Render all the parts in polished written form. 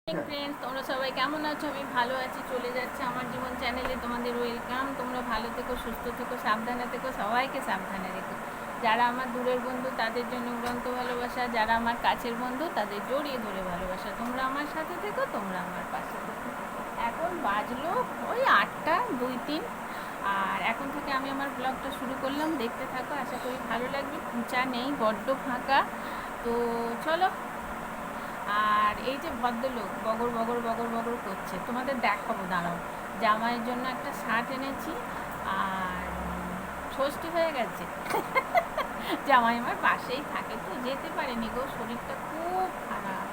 Friends, তোমরা সবাই কেমন আছো? আমি ভালো আছি। চলে যাচ্ছে আমার জীবন চ্যানেলে তোমাদের ওয়েলকাম। তোমরা ভালো থেকো, সুস্থ থেকো, সাবধানে থেকো, সবাইকে সাবধানে রেখো। যারা আমার দূরের বন্ধু তাদের জন্য উড়ন্ত ভালোবাসা, যারা আমার কাছের বন্ধু তাদের জড়িয়ে ধরে ভালোবাসা। তোমরা আমার সাথে থেকো, তোমরা আমার পাশে থেকো। এখন বাজলো ওই 8:02-3। আর এখন থেকে আমি আমার ব্লগটা শুরু করলাম, দেখতে থাকো, আশা করি ভালো লাগবে। পূজা নেই, বড্ড ফাঁকা। তো চলো। আর এই যে ভদ্রলোক বগর বগর বগর বগর করছে, তোমাদের দেখাবো, দাঁড়াও। জামাইয়ের জন্য একটা শার্ট এনেছি। আর ষষ্ঠী হয়ে গেছে। জামাই আমার পাশেই থাকে, তো যেতে পারেনি গো, শরীরটা খুব খারাপ।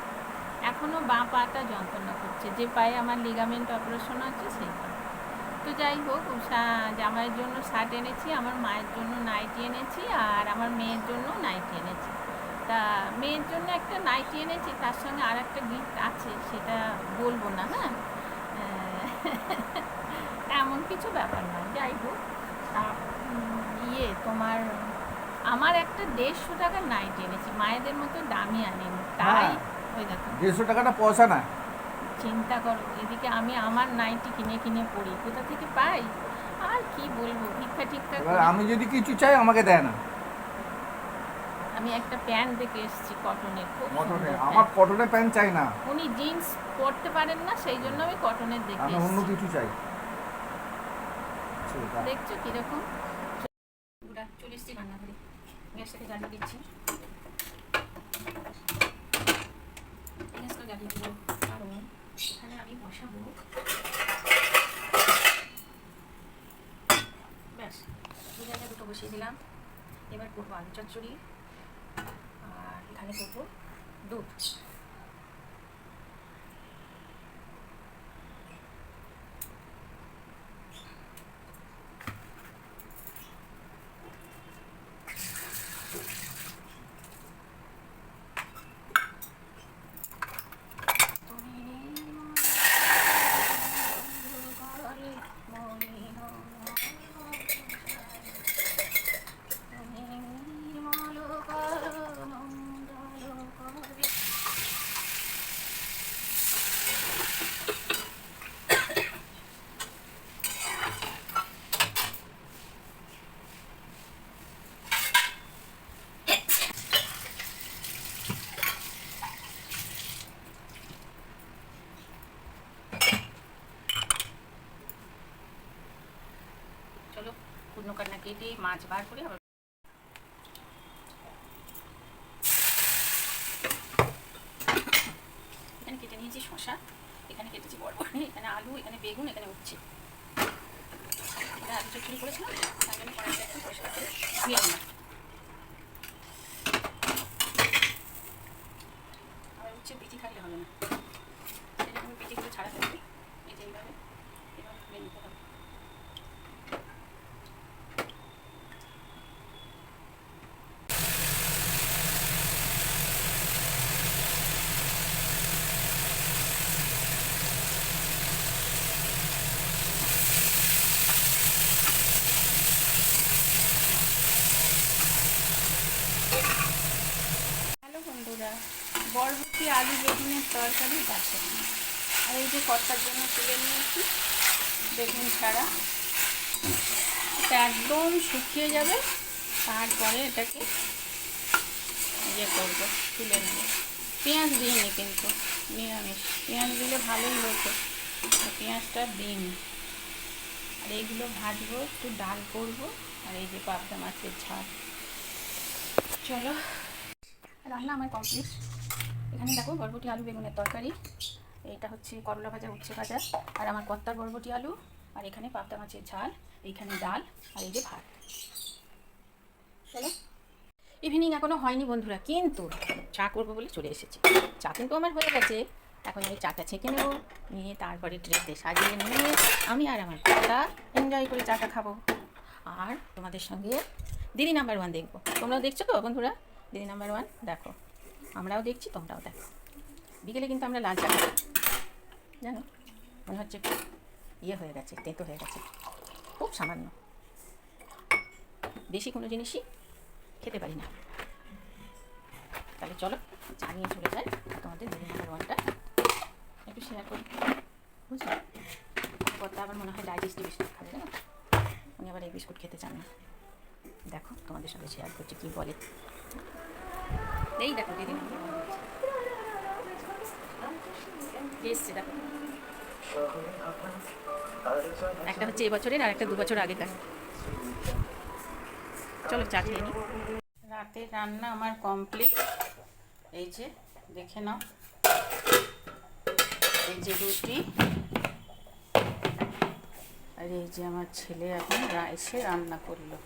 এখনও বাঁ পাটা যন্ত্রণা করছে, যে পায়ে আমার লিগামেন্ট অপারেশন আছে সেই পা। তো যাই হোক, জামাইয়ের জন্য শার্ট এনেছি, আমার মায়ের জন্য নাইটি এনেছি, আর আমার মেয়ের জন্য নাইটি এনেছি। তা মেয়ের জন্য একটা নাইটি এনেছি, তার সঙ্গে আর একটা গিফট আছে, সেটা বলবো না। হ্যাঁ, এমন কিছু ব্যাপার নয়। যাই হোক, তোমার আমার একটা 150 টাকার নাইটি এনেছি, মায়েদের মতো দামি আনিনি, তাই ওই দেখো 150 টাকাটা পয়সা না। চিন্তা করো, এদিকে আমি আমার নাইটি কিনে কিনে পড়ি, কোথা থেকে পাই? আর কি বলবো, ভিক্ষা টিক্ষা এবার করি। আমি যদি কিছু চাই আমাকে দেয় না। আমি একটা প্যান্ট দেখে এসেছি কটনের, খুব কটনের, সুন্দর আমার প্যান্ট। কটনের প্যান্ট চাই না, উনি জিন্স পরতে পারেন না, সেই জন্য আমি কটনের দেখে আমি অন্য এসেছি। কিছু চাই। সেটা দেখছো কিরকম? 40টি রান্না করি, গ্যাসটাকে জ্বালিয়ে দিচ্ছি। গ্যাসটা জ্বালিয়ে দেবো কারণ এখানে আমি বসাবো। ব্যাস, দু জায়গায় দুটো বসিয়ে দিলাম। এবার করবো আলু চচ্চড়ি, আর এখানে করবো দুধ। চলো, কুটনো কাটনা কেটে মাছ বার করে আবার এখানে কেটে নিয়েছি শসা, এখানে কেটেছি বরবটি, এখানে আলু, এখানে বেগুন, এখানে উচ্ছে। এটা আলু চচ্চড়ি করেছিলাম, তার জন্য কড়াইটা একটু পরিষ্কার করে ধুয়ে নিলাম। আবার উচ্ছে পিঠি থাকলে হবে না, সেটা আমি পিঠিগুলো ছাড়া করবি। এই যে এইভাবে এভাবে ধুয়ে নিতে হবে। হ্যালো বন্ধুরা, বরবটি আলু বেগুনের তরকারি পাশে, আর এই যে কর্তার জন্য তুলে নিয়েছি বেগুন ছাড়া। এটা একদম শুকিয়ে যাবে, তারপরে এটাকে ইয়ে করবো, তুলে নেব। পেঁয়াজ দিইনি কিন্তু, নিরামিষ। পেঁয়াজ দিলে ভালোই হতো, পেঁয়াজটা দিইনি। আর এইগুলো ভাজবো, একটু ডাল করবো, আর এই যে পাবদা মাছের ঝাল। চলো, রান্না আমার কমপ্লিট। এখানে দেখো বরবটি আলু বেগুনের তরকারি, এইটা হচ্ছে করলা ভাজা, উচ্ছে ভাজা, আর আমার কর্তার বরবটি আলু, আর এখানে পাবদা মাছের ঝাল, এইখানে ডাল, আর এই যে ভাত। চলো, ইভিনিং এখনও হয়নি বন্ধুরা, কিন্তু চা করবো বলে চলে এসেছি। চা কিন্তু আমার হয়ে গেছে, এখন আমি চাটা ছেঁকে নেবো, নিয়ে তারপরে ট্রেতে সাজিয়ে নিয়ে আমি আর আমার কর্তা এনজয় করে চাটা খাবো। আর তোমাদের সঙ্গে দিদি নাম্বার 1 দেখবো। তোমরাও দেখছো তো বন্ধুরা? দিদি নাম্বার 1 দেখো, আমরাও দেখছি, তোমরাও দেখো। বিকেলে কিন্তু আমরা লাল চা খাবো, জানো, মনে হচ্ছে ইয়ে হয়ে গেছে, তেঁতো হয়ে গেছে, খুব সামান্য, বেশি কোনো জিনিসই খেতে পারি না। তাহলে চলো চা নিয়ে চলে যাই, তোমাদের দিদি নাম্বার 1টা একটু শেয়ার করি, বুঝলি? কর্তা আবার মনে হয় ডাইজেস্টিভ বিস্কুট খাবে, জানো? উনি আবার এই বিস্কুট খেতে চান না। দেখো তোমাদের সাথে শেয়ার করছি কী বলে। এই দেখো দিদি এসছে, দেখো একটা হচ্ছে এবছরের আর একটা 2 বছর আগেকার। চলো চা খেয়ে নিই। রাতের রান্না আমার কমপ্লিট। এই যে দেখে নাও, এই যে রুটি, আর এই যে আমার ছেলে এখন এসে রান্না করলো।